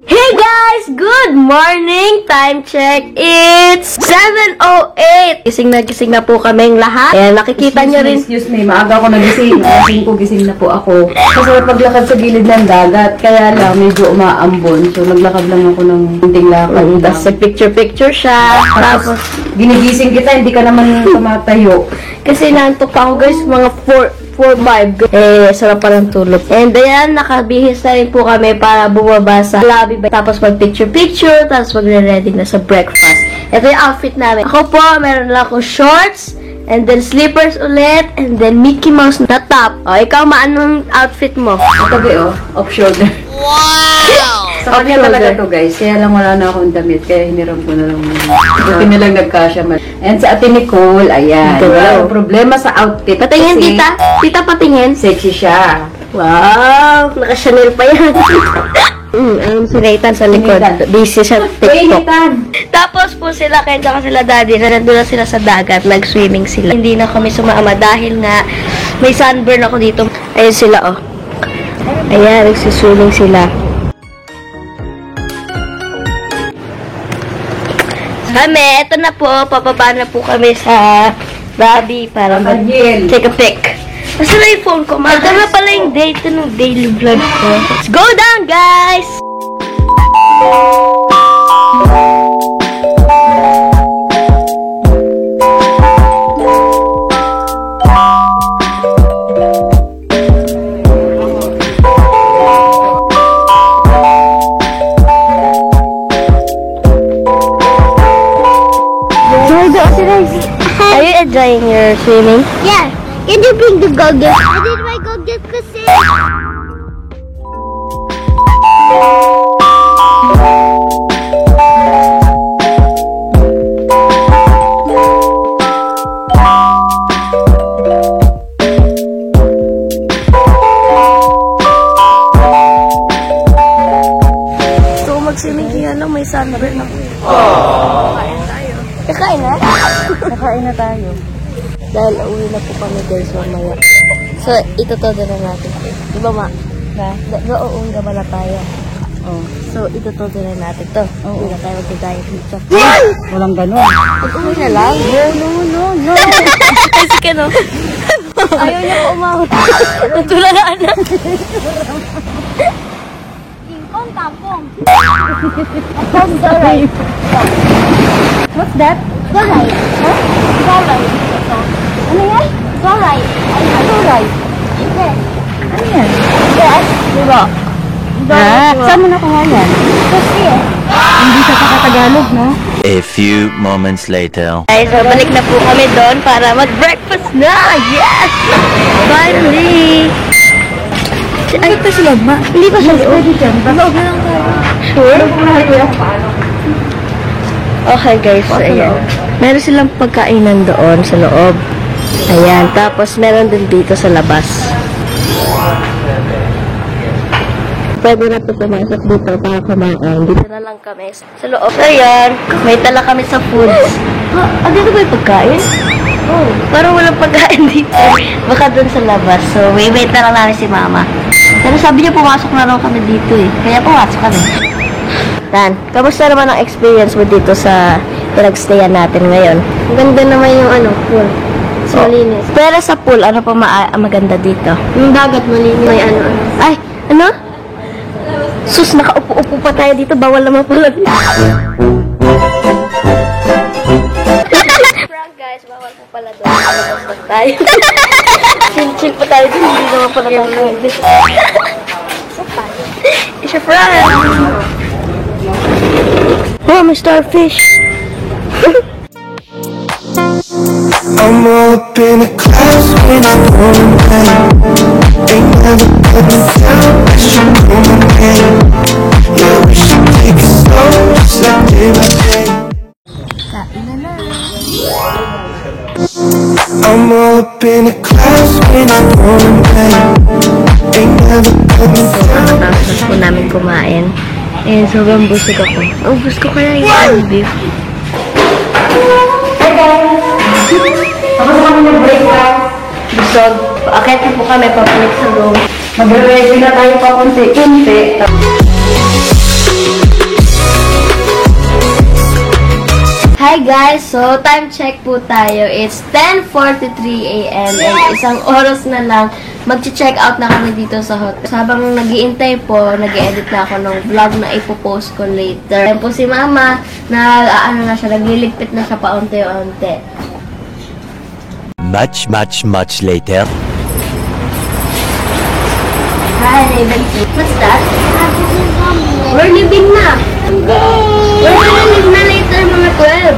Hey guys! Good morning! Time check, it's 7:08! Gising na po kaming lahat. Ayan, nakikita nyo rin. Excuse me, maaga ako nagising. Gising ko, gising na po ako. Kasi paglakad sa gilid ng dagat, kaya lang medyo umaambon. So, naglakad lang ako ng kunting lakad. Tapos picture siya. Tapos, ginigising kita, hindi ka naman tumatayo. kasi nantok pa ako guys, mga 4-5. Sarap pa ng tulog. And ayan, nakabihis na rin po kami para bumaba sa lobby. Tapos mag-picture, tapos magre-ready na sa breakfast. Ito yung outfit namin. Ako po, meron lang akong shorts, and then slippers ulit, and then Mickey Mouse na top. O, ikaw, anong outfit mo? Tabi, off-shoulder. Wow! Sa kanya talaga to guys, kaya lang wala na akong damit, kaya hiniram ko na lang. Buti na lang nagkasya man. And sa Ate Nicole, ayan. Wala problema sa outfit. Patingin, tita. Tita, patingin. Sexy siya. Wow! Naka-Chanel pa yan. Si Nathan sa likod. Busy sa TikTok. Tapos po sila, kaya saka sila daddy, nandun na sila sa dagat, nag-swimming sila. Hindi na kami sumama dahil nga may sunburn ako dito. Ayun sila, oh. Ayan, nagsiswimming sila. Kami, eto na po, papaba na po kami sa lobby para take a pic. Nasa na yung phone ko? Ito na pala yung date ng daily vlog ko. Let's go down, guys! Are you enjoying your swimming? Yeah. Can you bring the goggles? I did my goggles kasi. So, mag-swimming kaya lang may sunburn ako. Kakain na? Nakain na tayo. Dahil uwi na po kami guys mamaya. So, itutodo na natin. Di ba ma? Uuwi na na tayo. Oh. So, itutodo na natin to. Uwi na tayo mag-diet dito. Walang ganun. Pag-uwi na lang? No. Kasi ka no? Ayaw niya ko umahot. Natulalaan na. Tingkong tampong. Sorry. What's that? Goray. Huh? Goray. Ano yan? Goray. Goray. Yes. Ano yan? Yes. Diba? Saan mo nakuha yan? Kasi Hindi siya kakatagalog, no? A few moments later. Guys, babalik na po kami doon para mag-breakfast na! Yes! Finally! Ay, pa sila ba? Hindi pa sila. Pwede dyan. Loob na lang tayo. Sure? Okay guys, so ayan. Meron silang pagkainan doon sa loob. Ayan, tapos meron din dito sa labas. Pwede na po pumasok dito para kumain. Dito na lang kami sa loob. So ayan, may tala kami sa foods. Dito ba yung pagkain? Oh, parang walang pagkain dito. Baka doon sa labas. So, wait na lang namin si mama. Pero sabi niya pumasok na raw kami dito eh. Kaya pumasok kami. Dan, kamusta naman ang experience mo dito sa pinag-stayan natin ngayon? Ang ganda naman yung pool. So, malinis. Pero sa pool, ano pa maganda dito? Yung dagat malinis. May ano. Ay, ano? Sus, nakaupo-upo pa tayo dito. Bawal naman pala dito. Prank guys, bawal po pala doon. Bawal tayo. Chill pa tayo dito. Hindi naman pala tayo. It's a prank. Oh, may starfish. I'm all up in the clouds when I'm going down. Ain't never let me down, I should come again. Yeah, we should take it slow, just like day by day. I'm all up in the clouds when I'm going down. Ain't never let me down. Tapos po namin kumain. And sobrang busog ako. Oh, gusto ko kaya yung beef. Tapos kami nag-break na. Busog. Akit po kami, papalik sa room. Magre-ready na tayo pa konti-kunti. Hi guys! So, time check po tayo. It's 10:43 a.m. and isang oras na lang mag-check out na kami dito sa hotel. Habang nag-iintay po, nag-edit na ako ng vlog na ipopost ko later. Ayan po si Mama, nagliligpit na siya paunti-unti. Much later. Hi, Raven. What's that? We're leaving na. We're gonna leave na later, mga 12.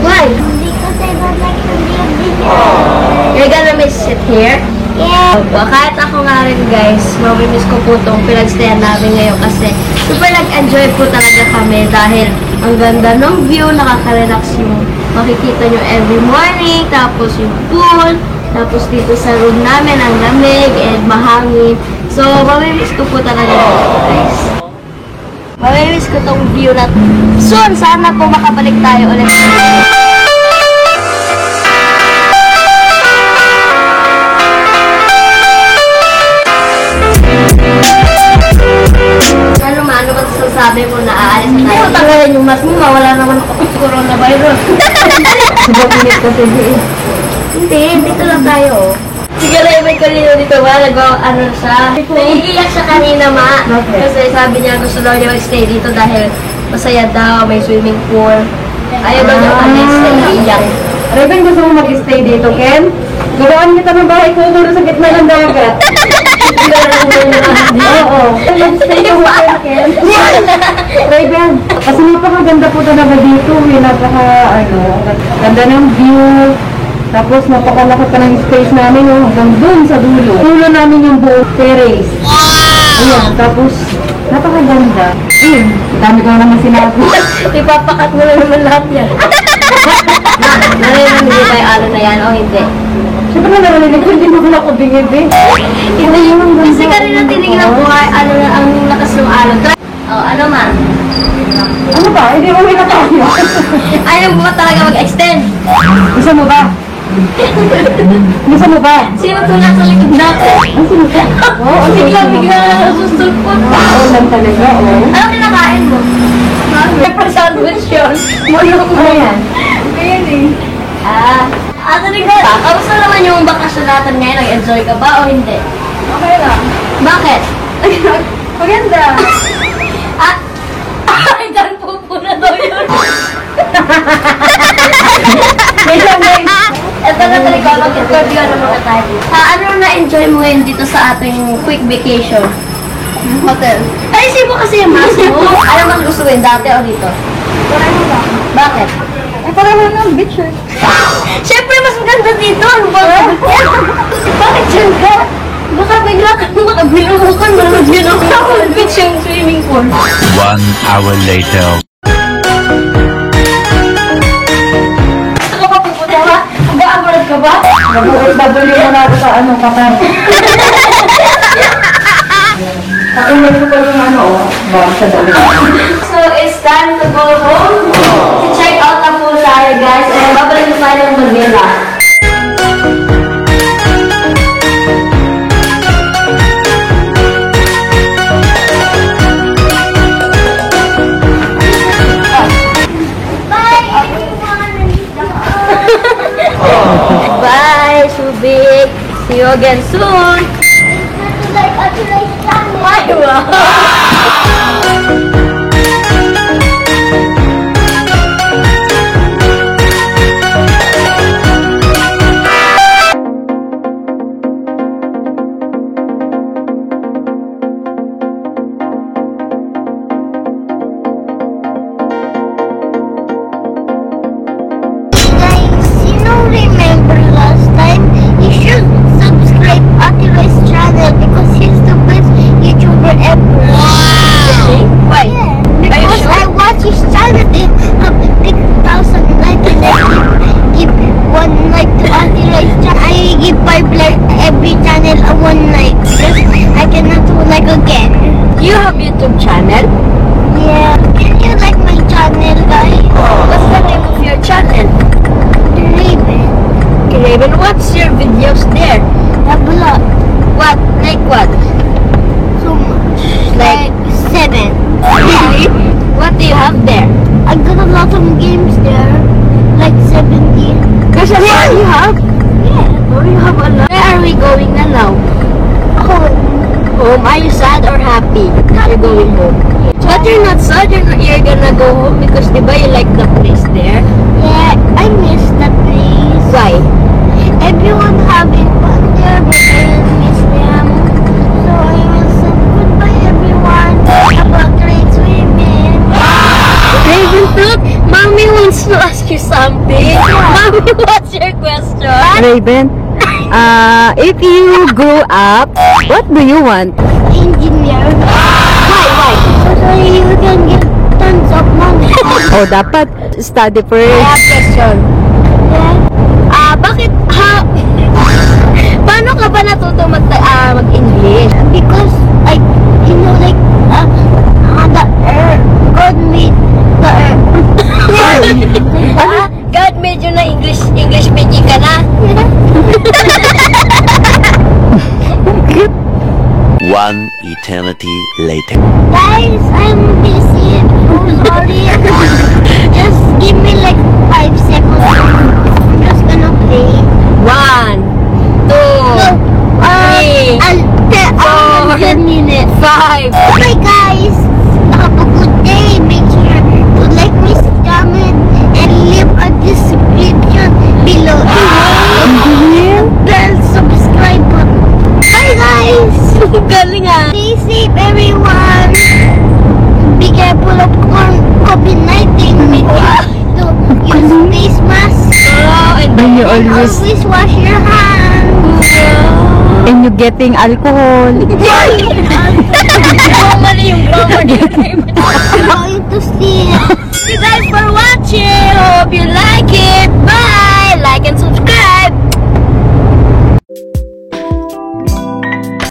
Why? Because I don't like to leave this. You're gonna miss it here? Yeah. Kahit ako nga rin guys, mamimiss ko po itong pinagstayan namin ngayon kasi super nag-enjoy po talaga kami dahil ang ganda ng view, nakaka-relax yung makikita nyo every morning, tapos yung pool, tapos dito sa room namin ang lamig and mahangin. So, mamimiss ko po talaga dito guys. Mamimiss ko tong view na soon, sana po makabalik tayo ulit. Ano ba sasabi mo na aalis na tayo? Hindi mo tanggalin yung mask mo, mawala naman ako sa coronavirus. Subaginit kasi di. Hindi, dito lang tayo. Sige na yung may kanino dito ba? Ano siya? Naiiyak siya kanina, Ma. Okay. Kasi sabi niya gusto daw niya mag-stay dito dahil masaya daw, may swimming pool. Ayaw daw niya alis, naiiyak. Raven, gusto mo mag-stay dito, Ken? Gawaan kita ng bahay ko doon sa gitna ng dagat. Oo. Mag-stay ka mo, Ken. Raven, kasi napakaganda po talaga dito. Ganda ng view. Tapos napakalakot pa ng space namin hanggang doon sa dulo. Dulo namin yung buong terrace. Ayan, tapos napakaganda. Dami ko naman sinabi. Ipapakat mo na naman lahat yan. Narinig hindi tayo ano na yan o hindi? Siyempre narinig ko, hindi mo ako bingid eh. Hindi yung kasi kanina tinignan ko ay ano na ang lakas ng alon. Ano man? Ano ba? Hindi mo na tayo. Ayaw mo ba talaga mag-extend? Gusto mo ba? Gusto mo ba? Sino tulad sa likod natin? Ang sino ka? Oo, Bigla susustulpot. Oo, lang talaga, oo. Ano kinakain mo? Pepper sandwich yun. Ano yan? Ganyan eh. Ate Nicole, kamusta naman yung bakasyon natin ngayon? Nag-enjoy ka ba o hindi? Okay lang. Bakit? Maganda. Ay, dan po na daw yun. Wait lang, guys. Ito na talaga, mag-interview na mga tayo. Ano na-enjoy mo ngayon dito sa ating quick vacation? Hotel. Ayusin mo kasi yung mask mo. Ano mas gusto mo yun, dati o dito? Pareho ba? Bakit? Ay, pareho ng beach eh. Siyempre, mas maganda dito. Ano ba? Bakit dyan ka? Baka bigla ka makabinuhukan. Manood yun ako sa beach yung swimming pool. 1 hour later. Ako pa pupunta ka? Mag-a-abroad ka ba? Mag-OFW mo na ako sa Qatar. Pakulit ko pa yung sa dali. So, it's time to go home. Check out na po tayo, guys. And babalik na tayo ng Manila. Bye, Subik. See you again soon. Ay, wow. Guys, you know, remember last time? You should subscribe Ate Rice channel because he's the best YouTuber ever. Why? Yeah. Are you Because sure? I watch his channel in 2019 and I give 1 like to Ate Rice channel. I give 5 like every channel a 1 like because I cannot do like again. You have YouTube channel? Yeah. Can you like my channel, guys? What's the name of your channel? Raven. Raven, what's your videos there? A vlog. What? Like what? So much. Like 7. What do you have there? I got a lot of games there. Like 17. There's a lot you have? Yeah. Oh, you have a lot. Where are we going na now? Home. Home? Are you sad or happy? You're going home. But you're not sad. You're gonna go home because diba you like the place there? Yeah, I miss that place. Why? Everyone having fun there, but I will miss them. So I will say goodbye everyone. About great swimming. Raven Fruit, Mommy wants to ask you something. Mommy, what's your question? Raven, if you grow up, what do you want? Engineer. Why? So you can get tons of money. O, dapat study I first. have question. Yeah. Bakit, paano ka ba natuto mag-English? Because I, you know, like, the earth, God made the earth. God made you na English speaking ka na. One eternity later. Guys, I'm busy. I'm sorry. Just give me like 5 seconds. I'm just gonna play. 1, 2, I'll 10 minutes. 5. Okay, guys. Have a good day. Make sure to like my comment and leave a description below. And bell subscribe button. Bye, guys. Galing ah. Stay safe, everyone. Be careful of COVID-19. Make sure to use face mask. And And you And always, always wash your hands. and you getting alcohol. mali yung grammar niya. I'm going to sleep. Thank you guys for watching.